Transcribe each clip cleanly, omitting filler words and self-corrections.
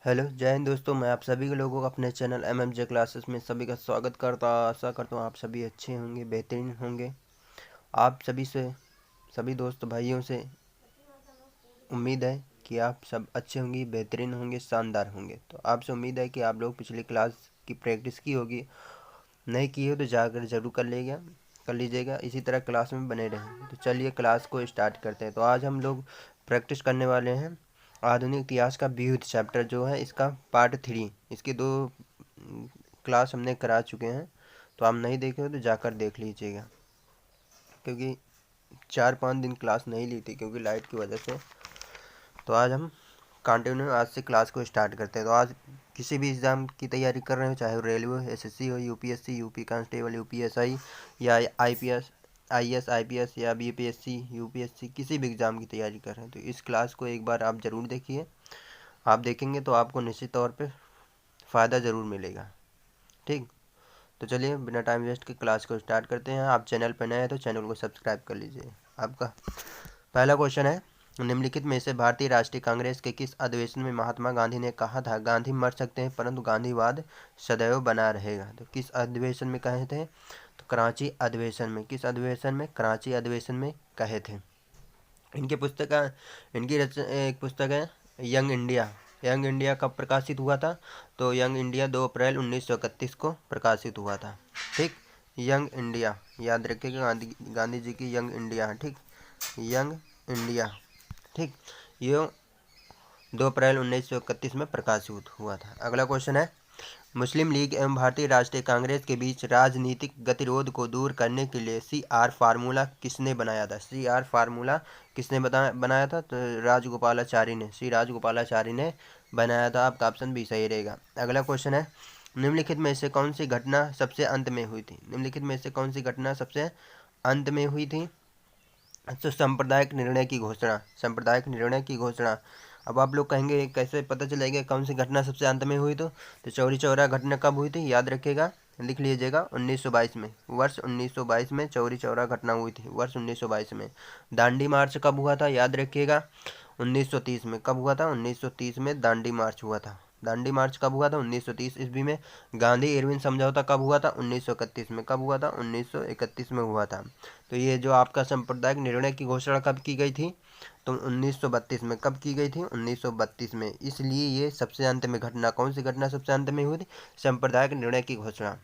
Hello जय हिंद दोस्तों, मैं आप सभी के लोगों को अपने चैनल MMJ क्लासेस में सभी का स्वागत करता आशा करता हूँ आप सभी अच्छे होंगे, बेहतरीन होंगे। आप सभी दोस्त भाइयों से उम्मीद है कि आप सब अच्छे होंगे, बेहतरीन होंगे, शानदार होंगे। तो आपसे उम्मीद है कि आप लोग पिछली क्लास की प्रैक्टिस की होगी, नहीं की हो तो जाकर ज़रूर कर लीजिएगा। इसी तरह क्लास में बने रहें। तो चलिए क्लास को स्टार्ट करते हैं। तो आज हम लोग प्रैक्टिस करने वाले हैं आधुनिक इतिहास का वियुक्त चैप्टर जो है इसका पार्ट 3। इसके 2 क्लास हमने करा चुके हैं, तो आप नहीं देखे हो तो जाकर देख लीजिएगा, क्योंकि 4-5 दिन क्लास नहीं ली थी क्योंकि लाइट की वजह से। तो आज हम कंटिन्यू आज से क्लास को स्टार्ट करते हैं। तो आज किसी भी एग्ज़ाम की तैयारी कर रहे हो, चाहे वो रेलवे, SSC हो, UPSC, यूपी कांस्टेबल, UPSI या IPS, IAS, IPS या BPSC, UPSC, किसी भी एग्ज़ाम की तैयारी कर रहे हैं तो इस क्लास को एक बार आप ज़रूर देखिए। आप देखेंगे तो आपको निश्चित तौर पे फ़ायदा ज़रूर मिलेगा। ठीक, तो चलिए बिना टाइम वेस्ट के क्लास को स्टार्ट करते हैं। आप चैनल पर नए हैं तो चैनल को सब्सक्राइब कर लीजिए। आपका पहला क्वेश्चन है, निम्नलिखित में से भारतीय राष्ट्रीय कांग्रेस के किस अधिवेशन में महात्मा गांधी ने कहा था गांधी मर सकते हैं परंतु गांधीवाद सदैव बना रहेगा? तो किस अधिवेशन में कहे थे? तो कराची अधिवेशन में। किस अधिवेशन में? कराची अधिवेशन में कहे थे। इनकी पुस्तक इनकी एक पुस्तक है यंग इंडिया। यंग इंडिया कब प्रकाशित हुआ था? तो यंग इंडिया 2 अप्रैल 1931 को प्रकाशित हुआ था। ठीक, यंग इंडिया याद रखिएगा, गांधी जी की यंग इंडिया है। ठीक, यंग इंडिया। ठीक, ये 2 अप्रैल 1931 में प्रकाशित हुआ था। अगला क्वेश्चन है, मुस्लिम लीग एवं भारतीय राष्ट्रीय कांग्रेस के बीच राजनीतिक गतिरोध को दूर करने के लिए CR फार्मूला किसने बनाया था? CR फार्मूला किसने बनाया था? तो राजगोपालाचारी ने, श्री राजगोपालाचारी ने बनाया था। आपका ऑप्शन भी सही रहेगा। अगला क्वेश्चन है, निम्नलिखित में से कौन सी घटना सबसे अंत में हुई थी? निम्नलिखित में से कौन सी घटना सबसे अंत में हुई थी? तो सांप्रदायिक निर्णय की घोषणा। सांप्रदायिक निर्णय की घोषणा। अब आप लोग कहेंगे कैसे पता चलेगा कौन सी घटना सबसे अंत में हुई? तो चौरी चौरा घटना कब हुई थी? याद रखिएगा, लिख लीजिएगा, 1922 में। वर्ष 1922 में चौरी चौरा घटना हुई थी, वर्ष 1922 में। दांडी मार्च कब हुआ था? याद रखिएगा, 1930 में। कब हुआ था? 1930 में दांडी मार्च हुआ था। दांडी मार्च कब हुआ था? 1930 ईस्वी में। गांधी इरविन समझौता कब हुआ था? 1931 में। कब हुआ था? 1931 में हुआ था। तो ये जो आपका सांप्रदायिक निर्णय की घोषणा कब की गई थी? तो 1932 में। कब की गई थी? 1932 में। इसलिए ये सबसे अंत में घटना, कौन सी घटना सबसे अंत में हुई थी? सांप्रदायिक निर्णय की घोषणा।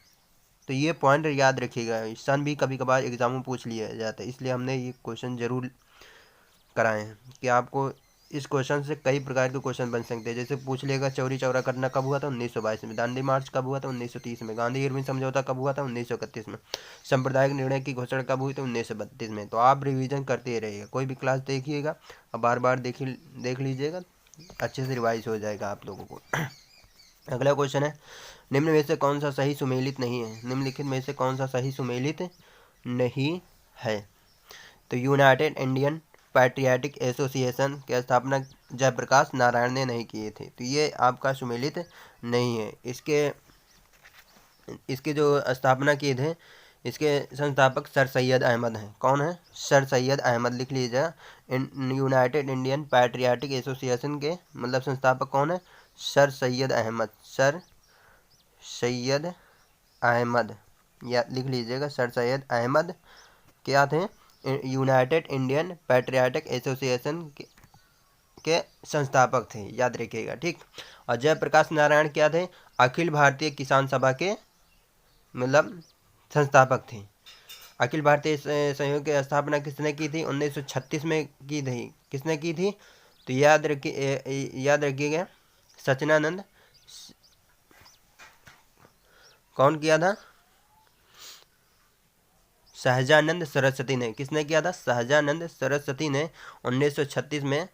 तो ये पॉइंट याद रखिएगा, सन भी कभी कभार एग्जाम में पूछ लिया जाता है, इसलिए हमने ये क्वेश्चन जरूर कराए हैं कि आपको इस क्वेश्चन से कई प्रकार के क्वेश्चन बन सकते हैं। जैसे पूछ लेगा चौरी चौरा घटना कब हुआ था? 1922 में। दांडी मार्च कब हुआ था? 1930 में। गांधी इरविन समझौता कब हुआ था? 1931 में। सांप्रदायिक निर्णय की घोषणा कब हुई थी? 1932 में। तो आप रिवीजन करते रहिएगा, कोई भी क्लास देखिएगा और बार बार देख लीजिएगा, अच्छे से रिवाइज हो जाएगा आप लोगों को। अगला क्वेश्चन है, निम्न में से कौन सा सही सुमेलित नहीं है? निम्नलिखित में से कौन सा सही सुमेलित नहीं है? तो यूनाइटेड इंडियन पैट्रियाटिक एसोसिएशन की स्थापना जयप्रकाश नारायण ने नहीं किए थे, तो ये आपका सुमेलित नहीं है। इसके जो स्थापना किए थे, इसके संस्थापक सर सैयद अहमद हैं। कौन है? सर सैयद अहमद, लिख लीजिएगा। यूनाइटेड इंडियन पैट्रियाटिक एसोसिएशन के मतलब संस्थापक कौन है? सर सैयद अहमद। सर सैयद अहमद, या लिख लीजिएगा, सर सैयद अहमद क्या थे? यूनाइटेड इंडियन पैट्रियाटिक एसोसिएशन के संस्थापक थे, याद रखिएगा। ठीक, और जयप्रकाश नारायण क्या थे? अखिल भारतीय किसान सभा के मतलब संस्थापक थे। अखिल भारतीय संयोग की स्थापना किसने की थी? 1936 में की थी। किसने की थी? तो याद रखिएगा, सचिनानंद। कौन किया था? सहजानंद सरस्वती ने। किसने किया था? सहजानंद सरस्वती ने 1936 में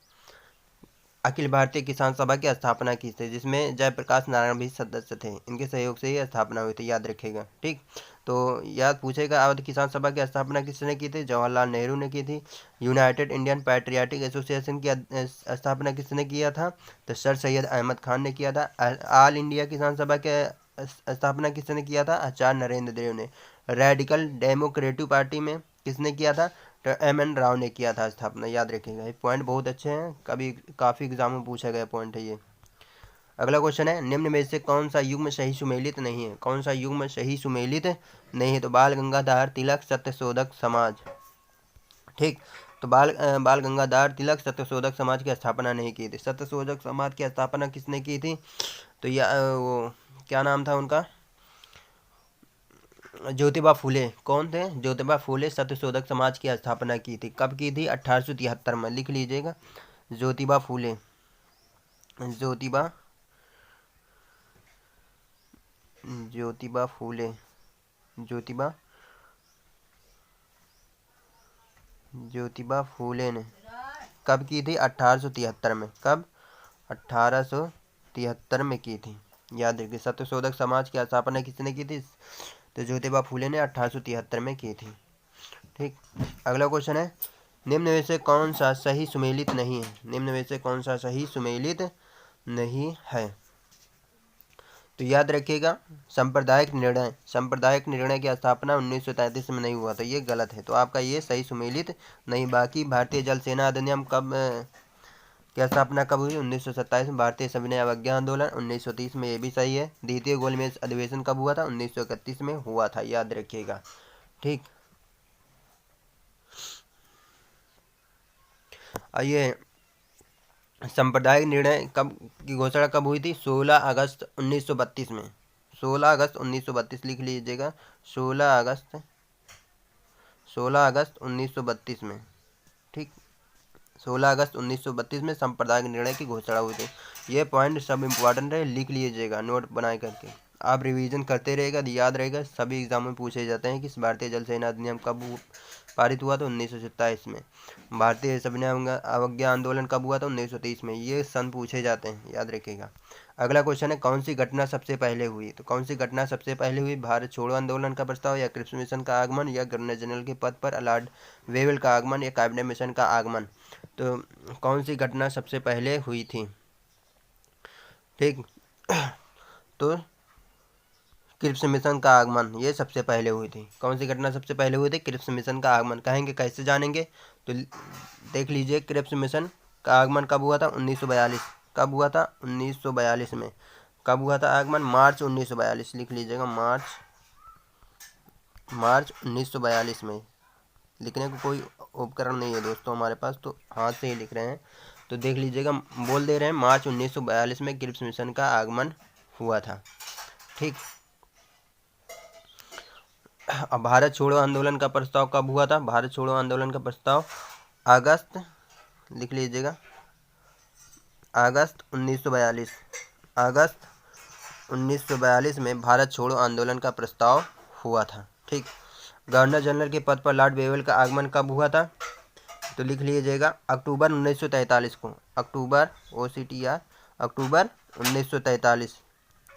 अखिल भारतीय किसान सभा की स्थापना की थी, जिसमें जयप्रकाश नारायण भी सदस्य थे। इनके सहयोग से ही स्थापना हुई थी, याद रखिएगा। ठीक, तो याद पूछेगा, अवध किसान सभा की स्थापना किसने की थी? जवाहरलाल नेहरू ने की थी। यूनाइटेड इंडियन पैट्रियाटिक एसोसिएशन की स्थापना किसने किया था? तो सर सैयद अहमद खान ने किया था। ऑल इंडिया किसान सभा के स्थापना किसने किया था? आचार्य नरेंद्र देव ने। रेडिकल डेमोक्रेटिक पार्टी में किसने किया था? तो MN राव ने किया था स्थापना, याद रखिएगा। ये पॉइंट बहुत अच्छे हैं, कभी काफ़ी एग्जाम में पूछा गया पॉइंट है ये। अगला क्वेश्चन है, निम्न में से कौन सा युग्म सही सुमेलित नहीं है? कौन सा युग्म सही सुमेलित नहीं है? तो बाल गंगाधर तिलक सत्यशोधक समाज। ठीक, तो बाल गंगाधर तिलक सत्यशोधक समाज की स्थापना नहीं की थी। सत्यशोधक समाज की स्थापना किसने की थी? तो वो क्या नाम था उनका? ज्योतिबा फूले। कौन थे? ज्योतिबा फूले सत्यशोधक समाज की स्थापना की थी। कब की थी? 1873 में। लिख लीजिएगा, ज्योतिबा फूले। ज्योतिबा फूले। ज्योतिबा फूले ने कब की थी? 1873 में। कब? 1873 में की थी। याद रखिए, सत्यशोधक समाज की स्थापना किसने की थी? तो ज्योतिबा फूले ने 1873 में की थी। ठीक, अगला क्वेश्चन है, निम्न में से कौन सा सही सुमेलित नहीं है? निम्न में से कौन सा सही सुमेलित नहीं है? तो याद रखिएगा, सांप्रदायिक निर्णय की स्थापना 1933 में नहीं हुआ, तो ये गलत है। तो आपका ये सही सुमेलित नहीं। बाकी भारतीय जल सेना अधिनियम कब की स्थापना कब हुई? 1927 में। भारतीय सविनय अवज्ञा आंदोलन 1930 में, ये भी सही है। द्वितीय गोलमेज अधिवेशन कब हुआ था? 1931 में हुआ था, याद रखिएगा। ठीक, आइए, सांप्रदायिक निर्णय कब की घोषणा कब हुई थी? 16 अगस्त 1932 में। 16 अगस्त 1932 लिख लीजिएगा, 16 अगस्त 1932 में। ठीक, 16 अगस्त 1932 में सांप्रदायिक निर्णय की घोषणा हुई थी। ये पॉइंट सब इम्पोर्टेंट है, लिख लीजिएगा नोट बनाए करके। आप रिवीजन करते रहेगा तो याद रहेगा। सभी एग्जाम में पूछे जाते हैं कि भारतीय जल सेना अधिनियम कब पारित हुआ था? 1927 में। भारतीय सविनय अवज्ञा आंदोलन कब हुआ था? 1930 में। ये सन पूछे जाते हैं, याद रखिएगा। अगला क्वेश्चन है, कौन सी घटना सबसे पहले हुई? तो कौन सी घटना सबसे पहले हुई? भारत छोड़ो आंदोलन का प्रस्ताव, या क्रिप्स मिशन का आगमन, या गवर्नर जनरल के पद पर लॉर्ड वेवेल का आगमन, या कैबिनेट मिशन का आगमन? तो कौन सी घटना सबसे पहले हुई थी? ठीक, तो क्रिप्स मिशन का आगमन ये सबसे पहले हुई थी। कौन सी घटना सबसे पहले हुई थी? क्रिप्स मिशन का आगमन। कहेंगे कैसे जानेंगे? तो देख लीजिए, क्रिप्स मिशन का आगमन कब हुआ था? 1942। कब हुआ था? 1942 में। कब हुआ था आगमन? मार्च 1942। लिख लीजिएगा, मार्च 1942 में। लिखने को कोई उपकरण नहीं है दोस्तों हमारे पास, तो हाथ से ही लिख रहे हैं। तो देख लीजिएगा, बोल दे रहे हैं, मार्च 1942 में क्रिप्स मिशन का आगमन हुआ था। ठीक, अब भारत छोड़ो आंदोलन का प्रस्ताव कब हुआ था? भारत छोड़ो आंदोलन का प्रस्ताव अगस्त, लिख लीजिएगा, अगस्त 1942। अगस्त 1942 में भारत छोड़ो आंदोलन का प्रस्ताव हुआ था। ठीक, गवर्नर जनरल के पद पर लॉर्ड वेवेल का आगमन कब हुआ था? तो लिख लीजिएगा, अक्टूबर 1943 को। अक्टूबर OCTR, अक्टूबर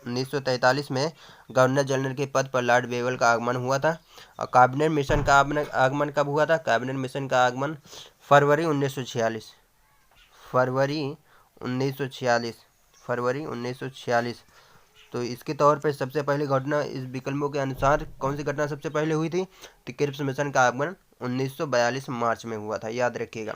1943 में गवर्नर जनरल के पद पर लॉर्ड वेवेल का आगमन हुआ था। और कैबिनेट मिशन का आगमन कब हुआ था? कैबिनेट मिशन का आगमन फरवरी 1946। फरवरी 1946। तो इसके तौर पे सबसे पहली घटना इस विकल्पों के अनुसार कौन सी घटना सबसे पहले हुई थी? तो क्रिप्स मिशन का आगमन 1942 मार्च में हुआ था, याद रखिएगा।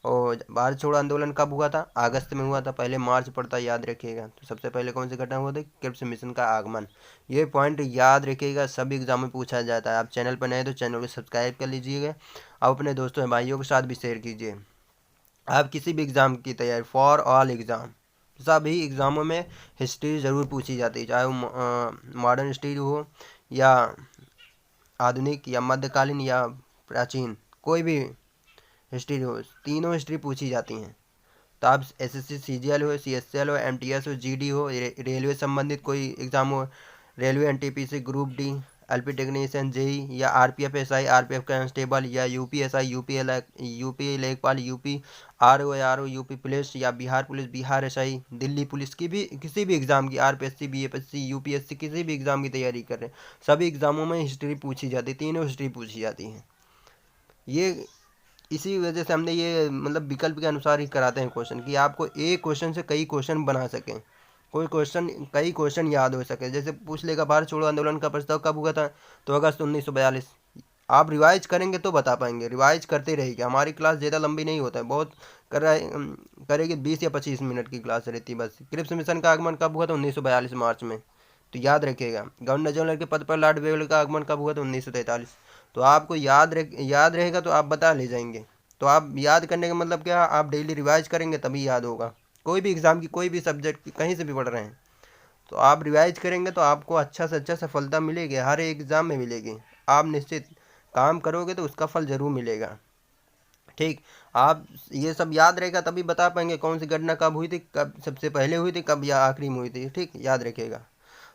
और भारत छोड़ो आंदोलन कब हुआ था? अगस्त में हुआ था, पहले मार्च पड़ता, याद रखिएगा। तो सबसे पहले कौन सी घटना हुआ थी? क्रिप्स मिशन का आगमन। ये पॉइंट याद रखिएगा, सभी एग्जाम में पूछा जाता है। आप चैनल पर नए तो चैनल को सब्सक्राइब कर लीजिएगा, आप अपने दोस्तों और भाइयों के साथ भी शेयर कीजिए। आप किसी भी एग्ज़ाम की तैयारी, फॉर ऑल एग्ज़ाम, सभी एग्ज़ामों में हिस्ट्री ज़रूर पूछी जाती है, चाहे वो मॉडर्न हिस्ट्री हो, या आधुनिक, या मध्यकालीन, या प्राचीन, कोई भी हिस्ट्री हो, तीनों हिस्ट्री पूछी जाती हैं। तो आप SSC CGL हो, CSL हो, MTS हो, GD हो, रेलवे संबंधित कोई एग्ज़ाम हो, railway NTPC, group D, LP technician, JEE, या RPF SI, RPF कांस्टेबल, या UPSI, यूपी लेखपाल, UP RO UP पुलिस, या Bihar police, Bihar SI, Delhi police की भी, किसी भी एग्ज़ाम की, RPSC, BFSC, UPSC, किसी भी एग्ज़ाम की तैयारी कर रहे हैं, सभी एग्ज़ामों में हिस्ट्री पूछी जाती है, तीनों हिस्ट्री पूछी जाती हैं। ये इसी वजह से हमने ये मतलब विकल्प के अनुसार ही कराते हैं क्वेश्चन, कि आपको एक क्वेश्चन से कई क्वेश्चन बना सकें, कई क्वेश्चन याद हो सके। जैसे पूछ लेगा, भारत छोड़ो आंदोलन का प्रस्ताव कब हुआ था? तो अगस्त 1942। आप रिवाइज करेंगे तो बता पाएंगे, रिवाइज करते रहिए। हमारी क्लास ज़्यादा लंबी नहीं होता है, बहुत करेगी 20 या 25 मिनट की क्लास रहती है बस। क्रिप्स मिशन का आगमन कब हुआ था? 1942 मार्च में। तो याद रखिएगा। गवर्नर जनरल के पद पर लॉर्ड वेवल का आगमन कब हुआ था? 1943। तो आपको याद रहेगा तो आप बता ले जाएंगे। तो आप याद करने का मतलब क्या, आप डेली रिवाइज करेंगे तभी याद होगा। कोई भी एग्ज़ाम की कोई भी सब्जेक्ट की कहीं से भी पढ़ रहे हैं तो आप रिवाइज करेंगे तो आपको अच्छा से अच्छा सफलता मिलेगी, हर एग्ज़ाम में मिलेगी। आप निश्चित काम करोगे तो उसका फल ज़रूर मिलेगा। ठीक, आप ये सब याद रहेगा तभी बता पाएंगे कौन सी घटना कब हुई थी, कब सबसे पहले हुई थी, कब या आखिरी में हुई थी। ठीक, याद रखिएगा।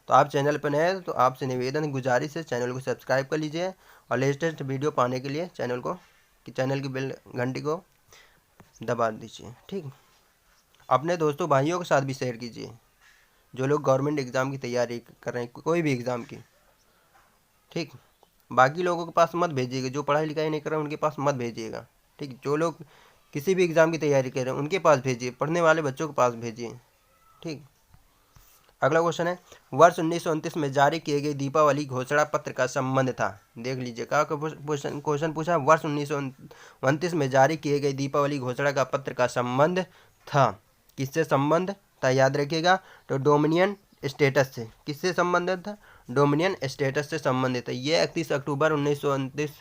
तो आप चैनल पर नए हैं तो आपसे निवेदन गुजारिश है चैनल को सब्सक्राइब कर लीजिए और लेटेस्ट वीडियो पाने के लिए चैनल की बेल घंटी को दबा दीजिए। ठीक, अपने दोस्तों भाइयों के साथ भी शेयर कीजिए जो लोग गवर्नमेंट एग्ज़ाम की तैयारी कर रहे हैं, कोई भी एग्ज़ाम की। ठीक, बाकी लोगों के पास मत भेजिएगा, जो पढ़ाई लिखाई नहीं कर रहे उनके पास मत भेजिएगा। ठीक, जो लोग किसी भी एग्ज़ाम की तैयारी कर रहे हैं उनके पास भेजिए, पढ़ने वाले बच्चों के पास भेजिए। ठीक, अगला क्वेश्चन है, वर्ष 1929 में जारी किए गए दीपावली घोषणा पत्र का संबंध था। देख लीजिए क्या क्वेश्चन पूछा, वर्ष 1929 में जारी किए गए दीपावली घोषणा का पत्र का संबंध था। किससे संबंध था? याद रखिएगा। तो डोमिनियन स्टेटस से। किससे संबंधित था? डोमिनियन स्टेटस से संबंधित है। ये 31 अक्टूबर 1929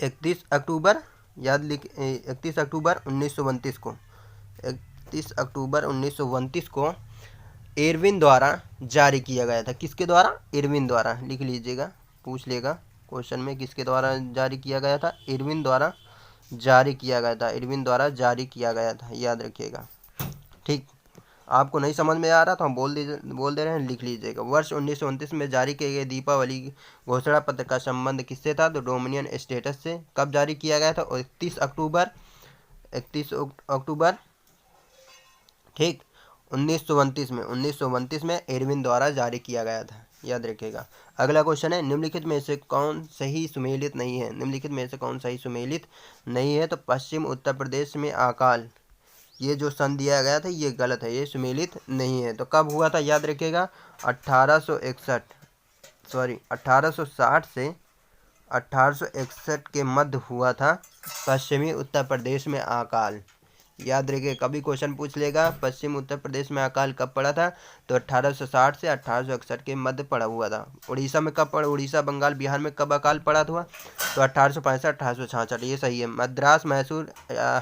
31 अक्टूबर याद लिख 31 अक्टूबर 1929 को 31 अक्टूबर 1929 को इरविन द्वारा जारी किया गया था। किसके द्वारा? इरविन द्वारा। लिख लीजिएगा, पूछ लेगा क्वेश्चन में, किसके द्वारा जारी किया गया था? इरविन द्वारा जारी किया गया था। इरविन द्वारा जारी किया गया था, याद रखिएगा। ठीक, आपको नहीं समझ में आ रहा तो हम बोल दे रहे हैं, लिख लीजिएगा। वर्ष 1929 में जारी किए गए दीपावली घोषणा पत्र का संबंध किससे था? तो डोमिनियन स्टेटस से। कब जारी किया गया था? 31 अक्टूबर ठीक 1929 में इरविन द्वारा जारी किया गया था, याद रखिएगा। अगला क्वेश्चन है, निम्नलिखित में से कौन सही सुमेलित नहीं है? निम्नलिखित में से कौन सही सुमेलित नहीं है? तो पश्चिम उत्तर प्रदेश में अकाल, ये जो सन दिया गया था ये गलत है, ये सुमेलित नहीं है। तो कब हुआ था? याद रखिएगा 1860 से 1861 के मध्य हुआ था पश्चिमी उत्तर प्रदेश में अकाल। याद रखिए, कभी क्वेश्चन पूछ लेगा पश्चिम उत्तर प्रदेश में अकाल कब पड़ा था? तो 1860 से 1861 के मध्य पड़ा हुआ था। उड़ीसा में कब पड़ा? उड़ीसा, बंगाल, बिहार में कब अकाल पड़ा था? तो 1865 1866, ये सही है। मद्रास, मैसूर,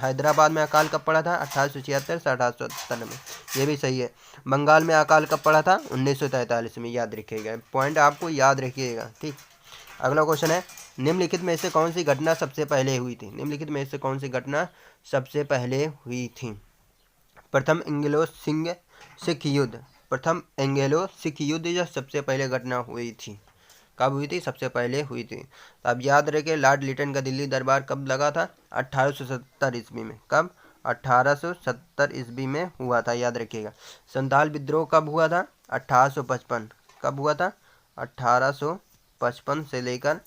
हैदराबाद में अकाल कब पड़ा था? 1876 से 1877 में, ये भी सही है। बंगाल में अकाल कब पड़ा था? 1943 में, याद रखिएगा। पॉइंट आपको याद रखिएगा। ठीक, अगला क्वेश्चन है, निम्नलिखित में से कौन सी घटना सबसे पहले हुई थी? निम्नलिखित में से कौन सी घटना सबसे पहले हुई थी? प्रथम एंग्लो सिख युद्ध। प्रथम एंग्लो सिख युद्ध जो सबसे पहले घटना हुई थी, कब हुई थी? सबसे पहले हुई थी। तो अब याद रखें, लॉर्ड लिटन का दिल्ली दरबार कब लगा था? 1870 ईस्वी में। कब? 1870 ईस्वी में हुआ था, याद रखिएगा। संथाल विद्रोह कब हुआ था? 1855। कब हुआ था? 1855 से लेकर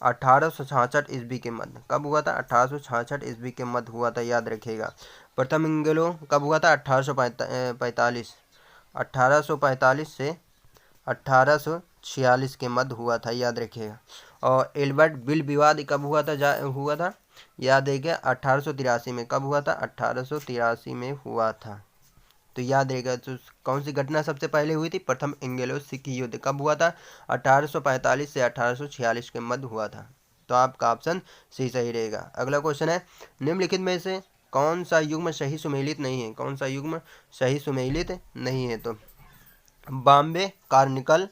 1866 ईस्वी के मध्य। कब हुआ था? 1866 ईस्वी के मध्य हुआ था, याद रखिएगा। प्रथम एंग्लो कब हुआ था? 1845। 1845 से 1846 के मध्य हुआ था, याद रखिएगा। और एल्बर्ट बिल विवाद कब हुआ था? याद रखिए 1883 में। कब हुआ था? 1883 में हुआ था, तो याद रहेगा। तो कौन सी घटना सबसे पहले हुई थी? प्रथम एंग्लो सिख युद्ध। कब हुआ था? 1845 से 1846 के मध्य हुआ था। तो आपका ऑप्शन सही रहेगा। अगला क्वेश्चन है, निम्नलिखित में से कौन सा युग्म सही सुमेलित नहीं है? कौन सा युग्म सही सुमेलित नहीं है? तो बॉम्बे कार्निकल,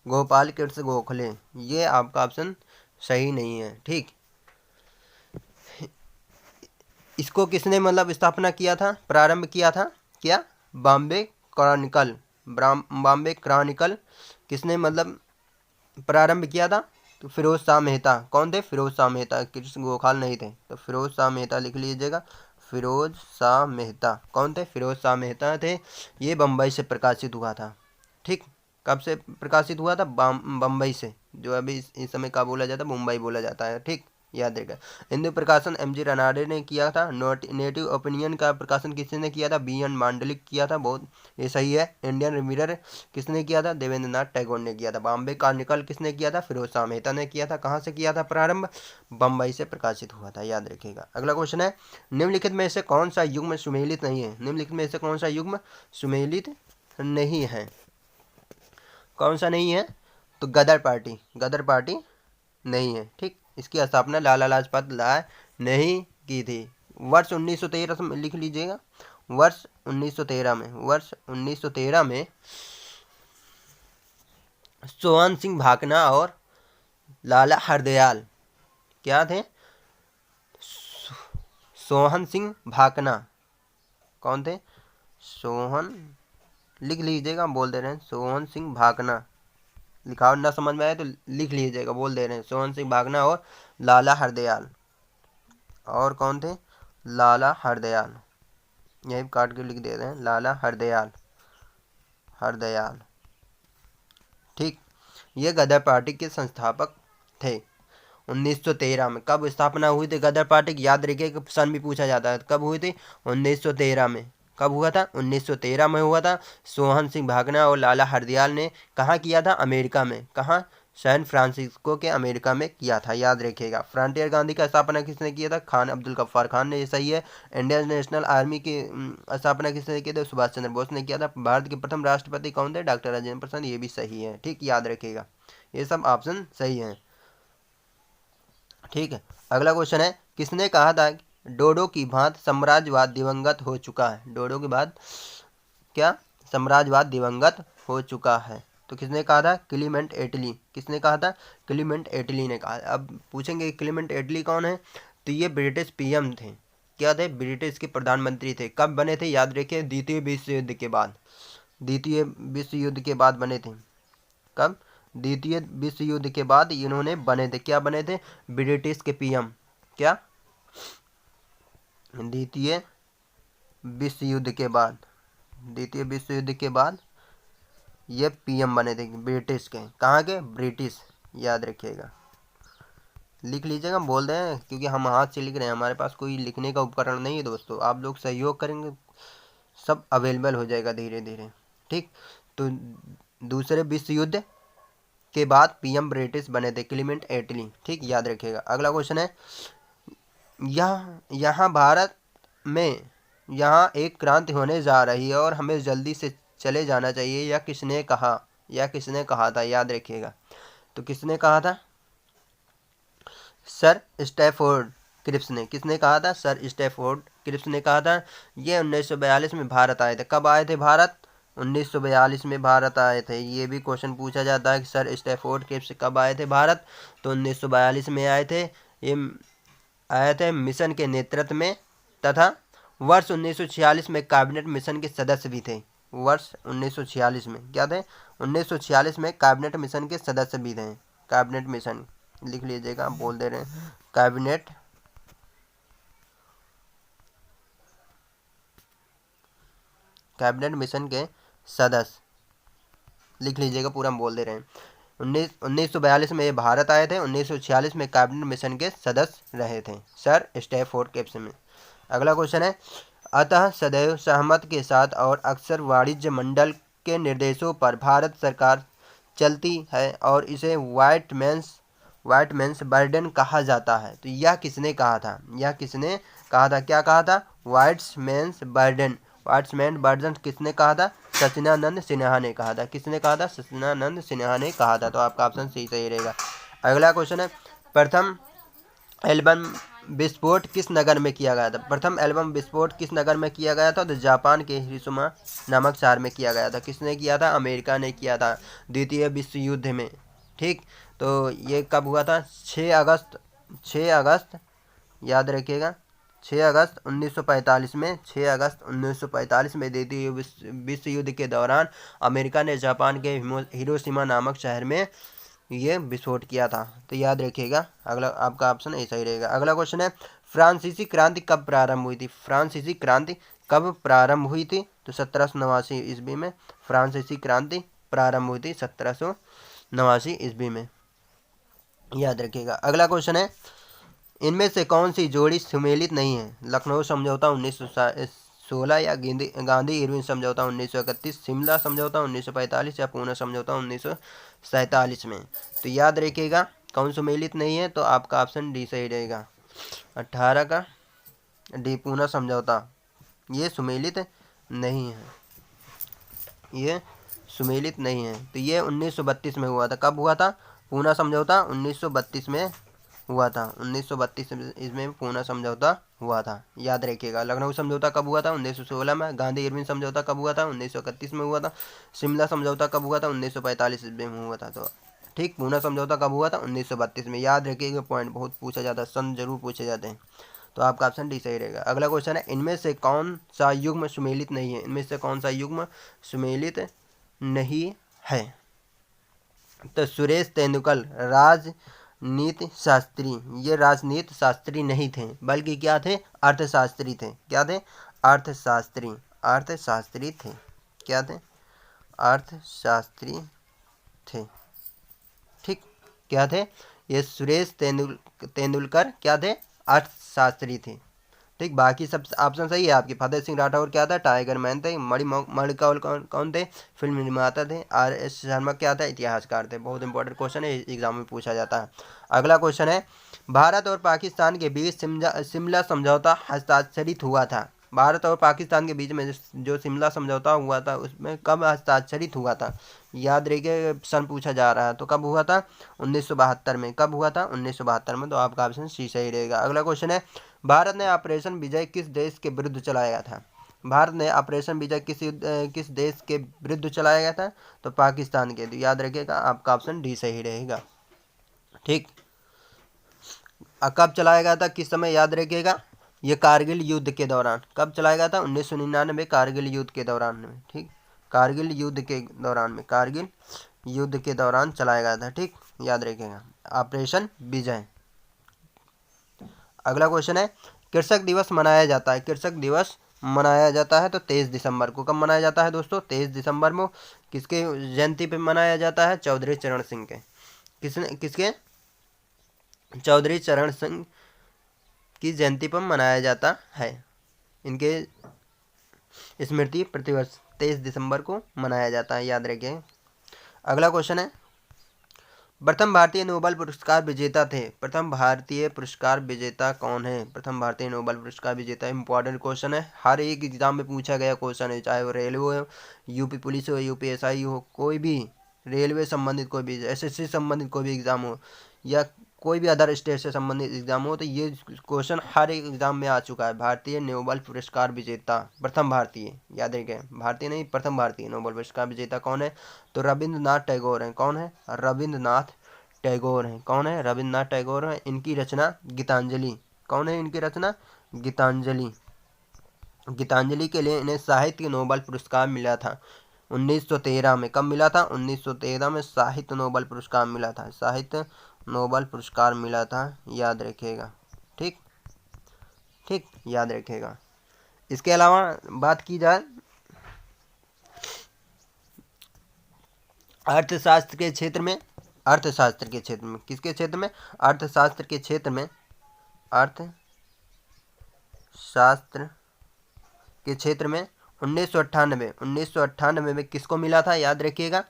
गोपाल कृष्ण गोखले, ये आपका ऑप्शन सही नहीं है। ठीक, इसको किसने मतलब स्थापना किया था, प्रारंभ किया था? क्या? बॉम्बे क्रॉनिकल किसने मतलब प्रारंभ किया था? तो फिरोज शाह मेहता। कौन थे? फिरोज शाह मेहता, कृष्ण गोखले नहीं थे। तो फिरोज शाह मेहता लिख लीजिएगा। फिरोज शाह मेहता कौन थे? फिरोज शाह मेहता थे। ये बम्बई से प्रकाशित हुआ था। ठीक, कब से प्रकाशित हुआ था? बम्बई से, जो अभी इस समय का बोला जाता है, मुंबई बोला जाता है। ठीक, याद रखेगा। हिंदू प्रकाशन एम.जी. रनाडे ने किया था। नेटिव ओपिनियन का प्रकाशन किसने किया था? बी.एन. मांडलिक किया था। बहुत ये सही है। इंडियन मिरर किसने किया था? देवेंद्र नाथ टैगोर ने किया था। बॉम्बे कार्निकल किसने किया था? फिरोज शाह मेहता ने किया था। कहाँ से किया था प्रारंभ? बम्बई से प्रकाशित हुआ था, याद रखिएगा। अगला क्वेश्चन है, निम्नलिखित में से कौन सा युग्म सुमेलित नहीं है? निम्नलिखित में से कौन सा युग्म सुमेलित नहीं है? कौन सा नहीं है? तो गदर पार्टी, गदर पार्टी नहीं है। ठीक, इसकी स्थापना लाला लाजपत राय नहीं की थी। वर्ष 1913 में लिख लीजिएगा। वर्ष 1913 में, वर्ष 1913 में सोहन सिंह भाकना और लाला हरदयाल क्या थे? सोहन सिंह भाकना कौन थे? सोहन, लिख लीजिएगा, बोल दे रहे हैं सोहन सिंह भाकना। लिखावट ना समझ में आए तो लिख लीजिएगा, बोल दे रहे हैं सोहन सिंह भाकना और लाला हरदयाल। और कौन थे? लाला हरदयाल, यही काट के लिख दे रहे हैं, लाला हरदयाल, हरदयाल। ठीक, ये गदर पार्टी के संस्थापक थे। 1913 में कब स्थापना हुई थी गदर पार्टी की? याद रखिए कि सन भी पूछा जाता है, कब हुई थी? 1913 में। कब हुआ था? 1913 में हुआ था। सोहन सिंह भाकना और लाला हरदयाल ने कहाँ किया था? अमेरिका में। कहाँ? सैन फ्रांसिस्को के अमेरिका में किया था, याद रखिएगा। फ्रंटियर गांधी का स्थापना किसने किया था? खान अब्दुल गफ्फार खान ने, ये सही है। इंडियन नेशनल आर्मी की स्थापना किसने की थी? सुभाष चंद्र बोस ने किया था। भारत के प्रथम राष्ट्रपति कौन थे? डॉक्टर राजेंद्र प्रसाद, ये भी सही है। ठीक, याद रखिएगा, ये सब ऑप्शन सही है। ठीक है, अगला क्वेश्चन है, किसने कहा था डोडो की भांति साम्राज्यवाद दिवंगत हो चुका है? डोडो के बाद क्या? साम्राज्यवाद दिवंगत हो चुका है। तो किसने कहा था? क्लीमेंट एटली। किसने कहा था? क्लीमेंट एटली ने कहा। अब पूछेंगे क्लीमेंट एटली कौन है? तो ये ब्रिटिश पीएम थे। क्या थे? ब्रिटिश के प्रधानमंत्री थे। कब बने थे? याद रखिए, द्वितीय विश्व युद्ध के बाद। द्वितीय विश्व युद्ध के बाद बने थे। कब? द्वितीय विश्व युद्ध के बाद इन्होंने बने थे। क्या बने थे? ब्रिटिश के पीएम। क्या? द्वितीय विश्व युद्ध के बाद, द्वितीय विश्व युद्ध के बाद ये पीएम बने थे ब्रिटिश के। कहाँ के? ब्रिटिश, याद रखिएगा, लिख लीजिएगा, बोल दें, क्योंकि हम हाथ से लिख रहे हैं, हमारे पास कोई लिखने का उपकरण नहीं है दोस्तों। आप लोग सहयोग करेंगे, सब अवेलेबल हो जाएगा धीरे धीरे। ठीक, तो दूसरे विश्व युद्ध के बाद पीएम ब्रिटिश बने थे क्लीमेंट एटली। ठीक, याद रखिएगा। अगला क्वेश्चन है, यहाँ भारत में यहाँ एक क्रांति होने जा रही है और हमें जल्दी से चले जाना चाहिए, यह किसने कहा? यह किसने कहा था? याद रखिएगा। तो किसने कहा था? सर स्टैफोर्ड क्रिप्स ने। किसने कहा था? सर स्टैफोर्ड क्रिप्स ने कहा था। ये 1942 में भारत आए थे। कब आए थे भारत? 1942 में भारत आए थे। ये भी क्वेश्चन पूछा जाता है कि सर स्टैफोर्ड क्रिप्स कब आए थे भारत? तो 1942 में आए थे। ये आए थे मिशन के नेतृत्व में, तथा वर्ष 1946 में कैबिनेट मिशन के सदस्य भी थे। वर्ष 1946 में क्या थे? 1946 में कैबिनेट मिशन के सदस्य भी थे। कैबिनेट मिशन, लिख लीजिएगा, बोल दे रहे हैं, कैबिनेट मिशन के सदस्य, लिख लीजिएगा, पूरा हम बोल दे रहे हैं। 1942 में ये भारत आए थे। 1946 में कैबिनेट मिशन के सदस्य रहे थे सर स्टैफोर्ड क्रिप्स में। अगला क्वेश्चन है, अतः सदैव सहमत के साथ और अक्सर वाणिज्य मंडल के निर्देशों पर भारत सरकार चलती है और इसे व्हाइट मैन्स बर्डन कहा जाता है। तो यह किसने कहा था? यह किसने कहा था? क्या कहा था? White man's burden. White man burden किसने कहा था? सचिदानंद सिन्हा ने कहा था। किसने कहा था? सचिदानंद सिन्हा ने कहा था। तो आपका ऑप्शन सही रहेगा। अगला क्वेश्चन है, प्रथम एल्बम विस्फोट किस नगर में किया गया था? प्रथम एल्बम विस्फोट किस नगर में किया गया था? तो जापान के हिरोशिमा नामक शहर में किया गया था। किसने किया था? अमेरिका ने किया था, द्वितीय विश्व युद्ध में। ठीक, तो ये कब हुआ था? 6 अगस्त, याद रखिएगा, 6 अगस्त 1945 में। 6 अगस्त 1945 में द्वितीय विश्व युद्ध के दौरान अमेरिका ने जापान के हिरोशिमा नामक शहर में ये विस्फोट किया था। तो याद रखिएगा, अगला आपका ऑप्शन ऐसा ही रहेगा। अगला क्वेश्चन है, फ्रांसीसी क्रांति कब प्रारंभ हुई थी? फ्रांसीसी क्रांति कब प्रारंभ हुई थी? तो 1789 ईस्वी में फ्रांसीसी क्रांति प्रारंभ हुई थी, 1789 ईस्वी में, याद रखिएगा। अगला क्वेश्चन है, इनमें से कौन सी जोड़ी सुमेलित नहीं है? लखनऊ समझौता 1916 या गांधी इरविन समझौता 1931, शिमला समझौता 1945 या पूना समझौता 1947 में? तो याद रखिएगा कौन सुमेलित नहीं है, तो आपका ऑप्शन डी सही रहेगा। 18 का डी पूना समझौता, ये सुमेलित नहीं है, ये सुमेलित नहीं है। तो ये 1932 में हुआ था। कब हुआ था? पूना समझौता 1932 में हुआ था। 1932 में इसमें पूना समझौता हुआ था, याद रखिएगा। लखनऊ समझौता कब हुआ था? 1916 में। गांधी इरविन समझौता कब हुआ था? 1931 में हुआ था। शिमला समझौता कब हुआ था? 1945 में हुआ था। तो ठीक, पूना समझौता कब हुआ था? 1932 में। याद रखिएगा, पॉइंट बहुत पूछा जाता है, सन जरूर पूछे जाते हैं। तो आपका ऑप्शन डी सही रहेगा। अगला क्वेश्चन है, इनमें से कौन सा युग्म सुमेलित नहीं है? इनमें से कौन सा युग्म सुमेलित नहीं है? तो सुरेश तेंदुलकर राजनीति शास्त्री, ये राजनीति शास्त्री नहीं थे, बल्कि क्या थे? अर्थशास्त्री थे। क्या थे? अर्थशास्त्री, अर्थशास्त्री थे। क्या थे? अर्थशास्त्री थे। ठीक, क्या थे? ये सुरेश तेंदुलकर क्या थे? अर्थशास्त्री थे। ठीक, बाकी सब ऑप्शन सही है आपके। फतेह सिंह राठौर क्या था? टाइगर मैन थे। मणिकौल कौन थे? फिल्म निर्माता थे। RS शर्मा क्या था? इतिहासकार थे। बहुत इंपॉर्टेंट क्वेश्चन है, एग्जाम में पूछा जाता है। अगला क्वेश्चन है, भारत और पाकिस्तान के बीच शिमला समझौता हस्ताक्षरित हुआ था। भारत और पाकिस्तान के बीच में जो शिमला समझौता हुआ था, उसमें कब हस्ताक्षरित हुआ था? याद रखिए, सन पूछा जा रहा है। तो कब हुआ था? 1972 में। कब हुआ था? 1972 में। तो आपका ऑप्शन सी सही रहेगा। अगला क्वेश्चन है, भारत ने ऑपरेशन विजय किस देश के विरुद्ध चलाया था? भारत ने ऑपरेशन विजय किस देश के विरुद्ध चलाया गया था? तो पाकिस्तान के। तो याद रखिएगा, आपका ऑप्शन डी सही रहेगा। ठीक, कब चलाया गया था, किस समय? याद रखिएगा, ये कारगिल युद्ध के दौरान। कब चलाया गया था? 1999 कारगिल युद्ध के दौरान में। ठीक, कारगिल युद्ध के दौरान में, कारगिल युद्ध के दौरान चलाया गया था। ठीक, याद रखिएगा, ऑपरेशन विजय। अगला क्वेश्चन है, कृषक दिवस मनाया जाता है, कृषक दिवस मनाया जाता है तो 23 दिसंबर को। कब मनाया जाता है दोस्तों? 23 दिसंबर में। किसके जयंती पे मनाया जाता है? चौधरी चरण सिंह के। किसके? चौधरी चरण सिंह की जयंती पर मनाया जाता है। इनके स्मृति प्रतिवर्ष 23 दिसंबर को मनाया जाता है, याद रखिए। अगला क्वेश्चन है, प्रथम भारतीय नोबेल पुरस्कार विजेता थे। प्रथम भारतीय पुरस्कार विजेता कौन है? प्रथम भारतीय नोबेल पुरस्कार विजेता। इंपॉर्टेंट क्वेश्चन है, हर एक एग्जाम में पूछा गया क्वेश्चन है, चाहे वो रेलवे हो, यूपी पुलिस हो, UPSI हो, कोई भी रेलवे संबंधित, कोई भी SSC संबंधित कोई भी एग्जाम हो, या कोई भी अदर स्टेट से संबंधित एग्जाम हो, तो ये क्वेश्चन हर एक एग्जाम में आ चुका है। भारतीय नोबेल पुरस्कार विजेता, प्रथम भारतीय, याद रखें, भारतीय नहीं, प्रथम भारतीय नोबेल पुरस्कार विजेता कौन है? तो रविंद्रनाथ टैगोर हैं। कौन है? रविंद्रनाथ टैगोर हैं। कौन है? रविंद्रनाथ टैगोर हैं। इनकी रचना गीतांजलि। कौन है इनकी रचना? गीतांजलि। गीतांजलि के लिए इन्हें साहित्य नोबेल पुरस्कार मिला था 1913 में। कब मिला था? 1913 में साहित्य नोबेल पुरस्कार मिला था, साहित्य नोबेल पुरस्कार मिला था, याद रखिएगा। ठीक, ठीक, याद रखिएगा। इसके अलावा बात की जाए अर्थशास्त्र के क्षेत्र में, अर्थशास्त्र के क्षेत्र में, किसके क्षेत्र में? अर्थशास्त्र के क्षेत्र में, अर्थशास्त्र के क्षेत्र में 1998 में किसको मिला था? याद रखिएगा,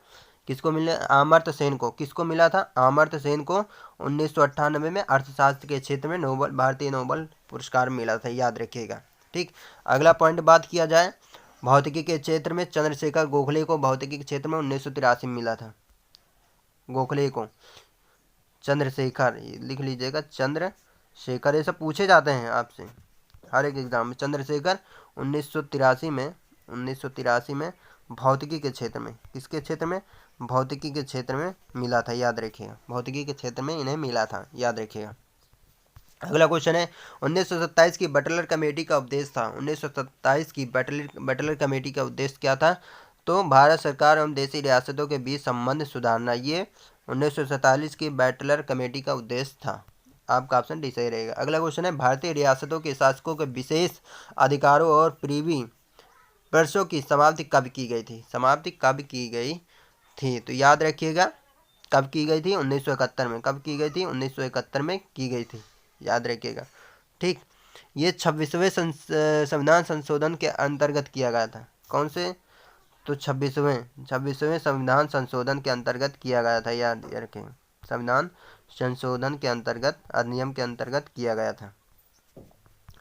किसको मिला? अमर्त्य सेन को। किसको मिला था? अमर्त्य सेन को 1998 में अर्थशास्त्र के क्षेत्र में नोबेल, भारतीय नोबेल पुरस्कार मिला था, याद रखिएगा। ठीक, अगला पॉइंट बात किया जाए भौतिकी के क्षेत्र में, चंद्रशेखर गोखले को भौतिकी के क्षेत्र में 1983 में मिला था। गोखले को, चंद्रशेखर, लिख लीजिएगा, चंद्रशेखर, ये सब पूछे जाते हैं आपसे हर एक एग्जाम में। चंद्रशेखर 1983 में भौतिकी के क्षेत्र में, किसके क्षेत्र में? भौतिकी के क्षेत्र में मिला था, याद रखिएगा। भौतिकी के क्षेत्र में इन्हें मिला था, याद रखिएगा। अगला क्वेश्चन है, 1927 की बटलर कमेटी का उद्देश्य था। 1927 की बटलर कमेटी का उद्देश्य क्या था? तो भारत सरकार एवं देशी रियासतों के बीच संबंध सुधारना, ये 1947 की बटलर कमेटी का उद्देश्य था। आपका ऑप्शन डी सही रहेगा। अगला क्वेश्चन है, भारतीय रियासतों के शासकों के विशेष अधिकारों और प्रीवी वर्षों की समाप्ति कब की गई थी? समाप्ति कब की गई थी? तो याद रखिएगा, कब की गई थी? 1971 में। कब की गई थी? 1971 में की गई थी, याद रखिएगा। ठीक, ये 26वें संविधान संशोधन के अंतर्गत किया गया था। कौन से? तो 26वें संविधान संशोधन के अंतर्गत किया गया था, याद रखें। संविधान संशोधन के अंतर्गत, अधिनियम के अंतर्गत किया गया था,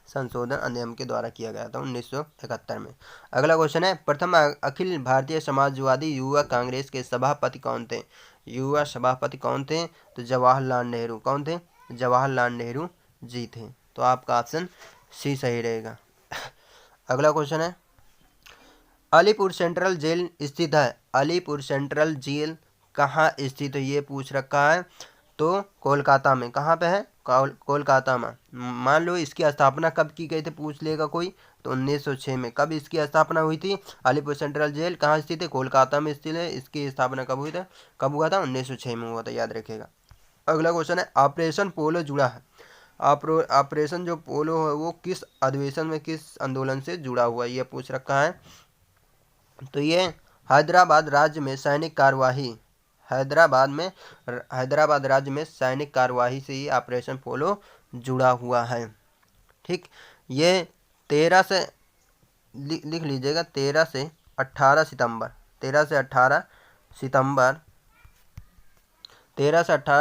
संशोधन अधिनियम के द्वारा किया गया था 1971 में। अगला क्वेश्चन है, प्रथम अखिल भारतीय समाजवादी युवा कांग्रेस के सभापति कौन थे? युवा सभापति कौन थे? तो जवाहरलाल नेहरू। कौन थे? जवाहरलाल नेहरू जी थे। तो आपका ऑप्शन सी सही रहेगा। अगला क्वेश्चन है, अलीपुर सेंट्रल जेल स्थित है। अलीपुर सेंट्रल जेल कहाँ स्थित है, ये पूछ रखा है। तो कोलकाता में। कहाँ पे है? कोलकाता में। मान लो इसकी स्थापना कब की गई थी, पूछ लेगा कोई, तो 1906 में। कब इसकी स्थापना हुई थी? अलीपुर सेंट्रल जेल कहाँ स्थित है? कोलकाता में स्थित है। इसकी स्थापना कब हुई था? कब हुआ था? 1906 में हुआ था, याद रखिएगा। अगला क्वेश्चन है, ऑपरेशन पोलो जुड़ा है। ऑपरेशन जो पोलो है वो किस अधिवेशन में, किस आंदोलन से जुड़ा हुआ है, ये पूछ रखा है। तो ये हैदराबाद राज्य में सैनिक कार्यवाही, हैदराबाद राज्य में सैनिक कार्यवाही से ही ऑपरेशन पोलो जुड़ा हुआ है। ठीक, ये 13 से लिख लीजिएगा, 13 से 18 सितंबर 13 से 18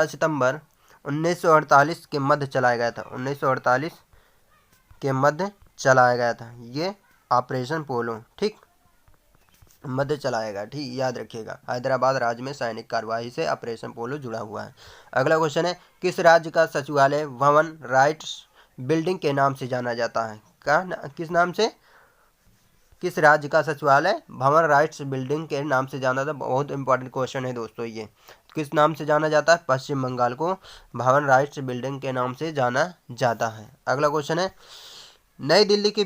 सितंबर 1948 के मध्य चलाया गया था। 1948 के मध्य चलाया गया था ये ऑपरेशन पोलो। ठीक, मध्य चलाएगा। ठीक, याद रखिएगा। हैदराबाद राज्य में सैनिक कार्यवाही से ऑपरेशन पोलो जुड़ा हुआ है। अगला क्वेश्चन है, किस राज्य का सचिवालय भवन राइट्स बिल्डिंग के नाम से जाना जाता है? किस नाम से? किस राज्य का सचिवालय भवन राइट्स बिल्डिंग के नाम से जाना था? बहुत इंपॉर्टेंट क्वेश्चन है दोस्तों ये। किस नाम से जाना जाता है? पश्चिम बंगाल को भवन राइट्स बिल्डिंग के नाम से जाना जाता है। अगला क्वेश्चन है, नई दिल्ली की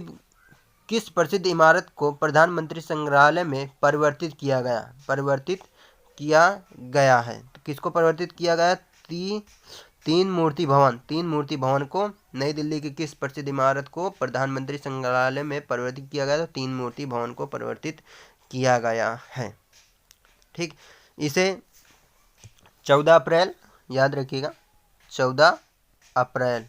किस प्रसिद्ध इमारत को प्रधानमंत्री संग्रहालय में परिवर्तित किया गया है? तो किसको परिवर्तित किया गया? तीन मूर्ति भवन को नई दिल्ली की किस प्रसिद्ध इमारत को प्रधानमंत्री संग्रहालय में परिवर्तित किया गया? तो तीन मूर्ति भवन को परिवर्तित किया गया है। ठीक, इसे 14 अप्रैल, याद रखिएगा, 14 अप्रैल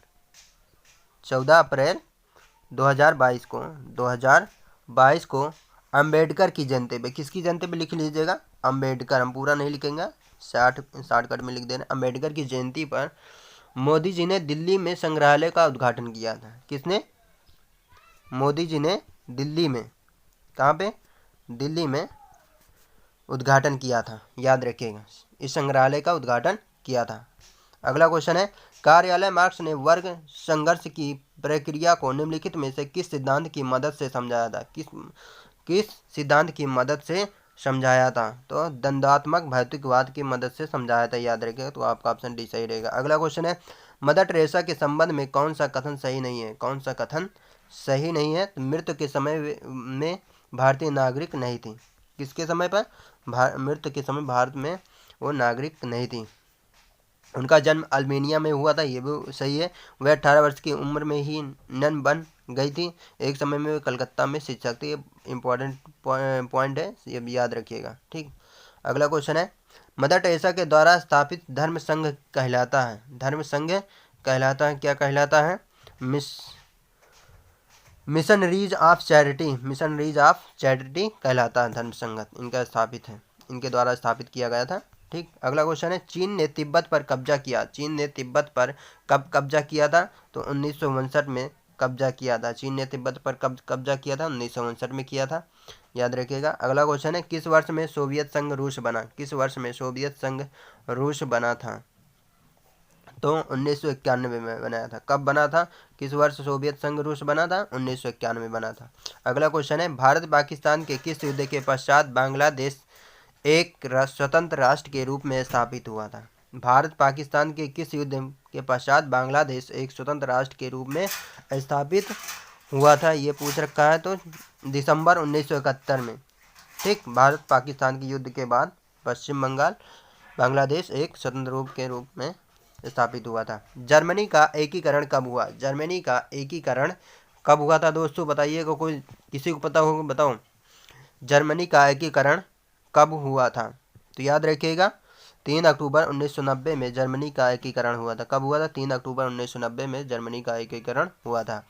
2022 को अंबेडकर की जयंती पे, किसकी जयंती पे लिख लीजिएगा? अंबेडकर, हम पूरा नहीं लिखेंगे, शॉर्टकट में लिख देना। अंबेडकर की जयंती पर मोदी जी ने दिल्ली में संग्रहालय का उद्घाटन किया था। किसने? मोदी जी ने दिल्ली में, कहाँ पे? दिल्ली में उद्घाटन किया था, याद रखिएगा। इस संग्रहालय का उद्घाटन किया था। अगला क्वेश्चन है, कार्यालय मार्क्स ने वर्ग संघर्ष की प्रक्रिया को निम्नलिखित में से किस सिद्धांत की मदद से समझाया था? किस सिद्धांत की मदद से समझाया था? तो द्वंद्वात्मक भौतिकवाद की मदद से समझाया था, याद रखिएगा। तो आपका ऑप्शन डी सही रहेगा। अगला क्वेश्चन है, मदर टेरेसा के संबंध में कौन सा कथन सही नहीं है? कौन सा कथन सही नहीं है? तो मृत्यु के समय में भारतीय नागरिक नहीं थी। किसके समय पर? मृत्यु के समय भारत में वो नागरिक नहीं थी। उनका जन्म अल्मेनिया में हुआ था, ये भी सही है। वह 18 वर्ष की उम्र में ही नन बन गई थी। एक समय में वे कलकत्ता में शिक्षक थी। ये इंपॉर्टेंट पॉइंट है, ये भी याद रखिएगा। ठीक, अगला क्वेश्चन है, मदर टेरेसा के द्वारा स्थापित धर्म संघ कहलाता है? धर्म संघ कहलाता है, क्या कहलाता है? मिशनरीज ऑफ चैरिटी कहलाता है धर्म संघ। इनका स्थापित है, इनके द्वारा स्थापित किया गया था। ठीक, अगला क्वेश्चन है, चीन ने तिब्बत पर कब्जा किया। चीन ने तिब्बत पर कब कब्जा किया था? तो 1959 में कब्जा किया था। चीन ने तिब्बत पर कब कब्जा किया था? 1959 में किया था, याद रखिएगा। अगला क्वेश्चन है, किस वर्ष में सोवियत संघ रूस बना? किस वर्ष में सोवियत संघ रूस बना था? तो 1991 में बनाया था। कब बना था? किस वर्ष सोवियत संघ रूस बना था? 1991 में बना था। अगला क्वेश्चन है, भारत पाकिस्तान के किस युद्ध के पश्चात बांग्लादेश एक स्वतंत्र राष्ट्र के रूप में स्थापित हुआ था? भारत पाकिस्तान के किस युद्ध के पश्चात बांग्लादेश एक स्वतंत्र राष्ट्र के रूप में स्थापित हुआ था, ये पूछ रखा है। तो दिसंबर 1971 में। ठीक, भारत पाकिस्तान के युद्ध के बाद पश्चिम बंगाल बांग्लादेश एक स्वतंत्र रूप के रूप में स्थापित हुआ था। जर्मनी का एकीकरण कब हुआ? जर्मनी का एकीकरण कब हुआ था दोस्तों, बताइएगा। कोई किसी को पता होगा, बताओ। जर्मनी का एकीकरण कब हुआ था? तो याद रखिएगा 3 अक्टूबर 1990 में जर्मनी का एकीकरण हुआ था। कब हुआ था? 3 अक्टूबर 1990 में जर्मनी का एकीकरण हुआ था।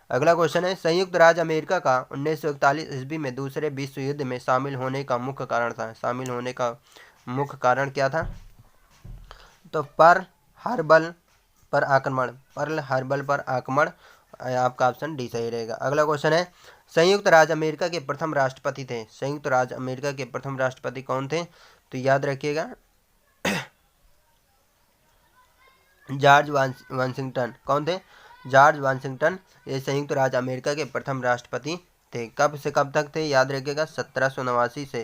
अगला क्वेश्चन है, संयुक्त राज्य अमेरिका का 1941 ईस्वी में दूसरे विश्व युद्ध में शामिल होने का मुख्य कारण था। शामिल होने का मुख्य कारण क्या था? तो पर्ल हार्बर पर आक्रमण। पर्ल हार्बर पर आक्रमण, आपका ऑप्शन डी सही रहेगा। अगला क्वेश्चन है, संयुक्त राज्य अमेरिका के प्रथम राष्ट्रपति थे। संयुक्त राज्य अमेरिका के प्रथम राष्ट्रपति कौन थे? तो याद रखिएगा जॉर्ज वाशिंगटन। कौन थे? George Washington. ये संयुक्त राज्य अमेरिका के प्रथम राष्ट्रपति थे। कब से कब तक थे? याद रखिएगा 1789 से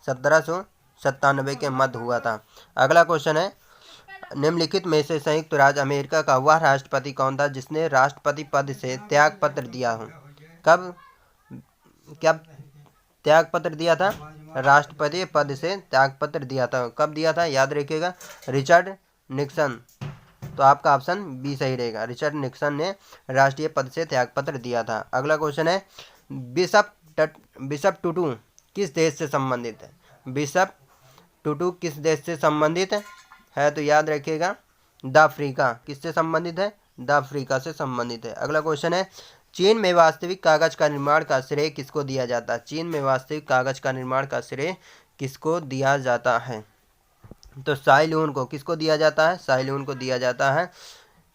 1797 के मध्य हुआ था। अगला क्वेश्चन है, निम्नलिखित में से संयुक्त राज्य अमेरिका का वह राष्ट्रपति कौन था जिसने राष्ट्रपति पद से त्याग पत्र दिया हो? कब त्याग पत्र दिया था? राष्ट्रपति पद से त्याग पत्र दिया था। कब दिया था? याद रखिएगा रिचर्ड निक्सन। तो आपका ऑप्शन बी सही रहेगा। रिचर्ड निक्सन ने राष्ट्रीय पद से त्याग पत्र दिया था। अगला क्वेश्चन है, बिशप टुटू किस देश से संबंधित है? बिशप टुटू किस देश से संबंधित है? तो याद रखिएगा द अफ्रीका। किससे संबंधित है? द अफ्रीका से संबंधित है। अगला क्वेश्चन है, चीन में वास्तविक कागज का निर्माण का श्रेय किसको दिया जाता है? चीन में वास्तविक कागज का निर्माण का श्रेय किसको दिया जाता है? तो शाई लुन को। किसको दिया जाता है? शाई लुन को दिया जाता है।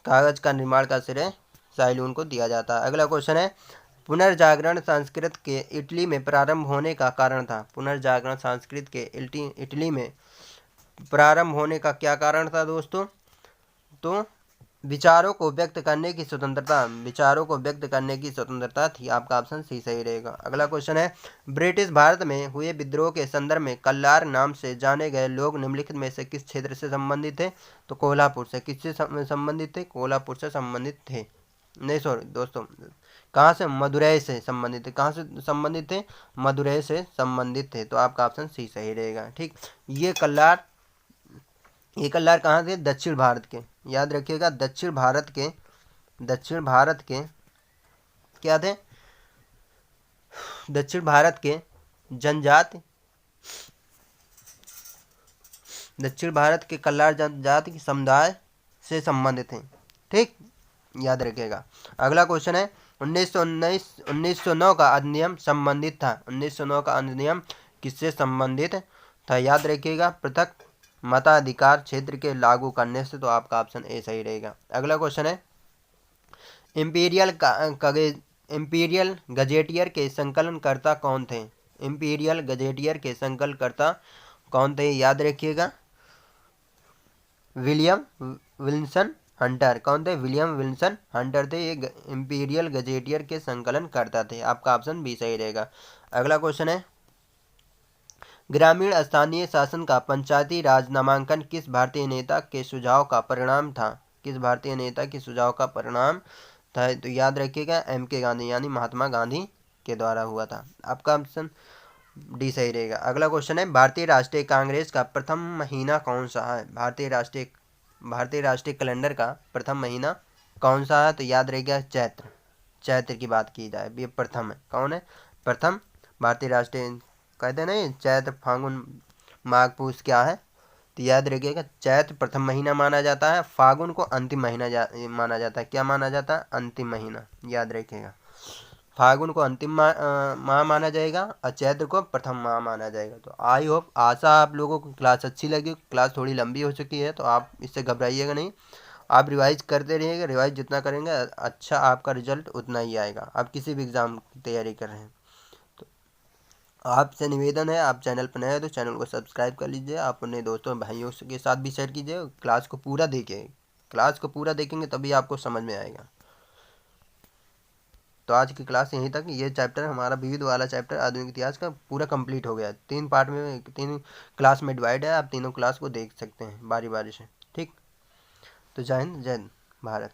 कागज का निर्माण का श्रेय शाई लुन को दिया जाता है। अगला क्वेश्चन है, पुनर्जागरण संस्कृत के इटली में प्रारंभ होने का कारण था। पुनर्जागरण संस्कृत के इटली में प्रारंभ होने का क्या कारण था दोस्तों? तो विचारों को व्यक्त करने की स्वतंत्रता। विचारों को व्यक्त करने की स्वतंत्रता थी। आपका ऑप्शन सी सही रहेगा। अगला क्वेश्चन है, ब्रिटिश भारत में हुए विद्रोह के संदर्भ में कल्लार नाम से जाने गए लोग निम्नलिखित में से किस क्षेत्र से संबंधित थे? तो कोल्हापुर से। किससे संबंधित थे? कोल्हापुर से संबंधित थे। नहीं सॉरी दोस्तों, कहाँ से? मदुरै से संबंधित थे। कहाँ से संबंधित थे? मदुरै से संबंधित थे। तो आपका ऑप्शन सी सही रहेगा। ठीक, ये कल्लार कहाँ थे? दक्षिण भारत के। याद रखिएगा दक्षिण भारत के क्या थे? दक्षिण भारत के जनजाति, दक्षिण भारत के कल्लार जनजाति समुदाय से संबंधित हैं। ठीक, याद रखिएगा। अगला क्वेश्चन है, 1909 का अधिनियम संबंधित था। 1909 का अधिनियम किससे संबंधित था? याद रखिएगा पृथक मताधिकार क्षेत्र के लागू करने से। तो आपका ऑप्शन ए सही रहेगा। अगला क्वेश्चन है, इंपीरियल गजेटियर के संकलनकर्ता कौन थे? इंपीरियल गजेटियर के संकलनकर्ता कौन थे? याद रखिएगा विलियम विल्सन हंटर। कौन थे? विलियम विल्सन हंटर थे। ये इंपीरियल गजेटियर के संकलन करता थे। आपका ऑप्शन बी सही रहेगा। अगला क्वेश्चन है, ग्रामीण स्थानीय शासन का पंचायती राज नामांकन किस भारतीय नेता के सुझाव का परिणाम था? किस भारतीय नेता के सुझाव का परिणाम था? तो याद रखिएगा M.K. गांधी, यानी महात्मा गांधी के द्वारा हुआ था। आपका ऑप्शन डी सही रहेगा। अगला क्वेश्चन है, भारतीय राष्ट्रीय कांग्रेस का प्रथम महीना कौन सा है? भारतीय राष्ट्रीय कैलेंडर का प्रथम महीना कौन सा है? तो याद रहेगा चैत्र की बात की जाए, ये प्रथम है। कौन है? प्रथम। भारतीय राष्ट्रीय कहते हैं नहीं, चैत्र फागुन माघ पूस क्या है? तो याद रखिएगा चैत्र प्रथम महीना माना जाता है, फागुन को अंतिम महीना माना जाता है। क्या माना जाता है? अंतिम महीना। याद रखिएगा फागुन को अंतिम माह माना जाएगा और चैत्र को प्रथम माह माना जाएगा। तो आई होप, आशा आप लोगों को क्लास अच्छी लगी। क्लास थोड़ी लंबी हो चुकी है तो आप इससे घबराइएगा नहीं, आप रिवाइज करते रहिएगा। रिवाइज जितना करेंगे अच्छा आपका रिजल्ट उतना ही आएगा। आप किसी भी एग्ज़ाम की तैयारी कर रहे हैं तो आपसे निवेदन है, आप चैनल पर नए हैं तो चैनल को सब्सक्राइब कर लीजिए। आप अपने दोस्तों भाइयों के साथ भी शेयर कीजिए। क्लास को पूरा देखिए, क्लास को पूरा देखेंगे तभी आपको समझ में आएगा। तो आज की क्लास यहीं तक। ये चैप्टर हमारा विविध वाला चैप्टर आधुनिक इतिहास का पूरा कंप्लीट हो गया। 3 पार्ट में 3 क्लास में डिवाइड है। आप तीनों क्लास को देख सकते हैं बारी बारी से। ठीक, तो जय हिंद, जय भारत।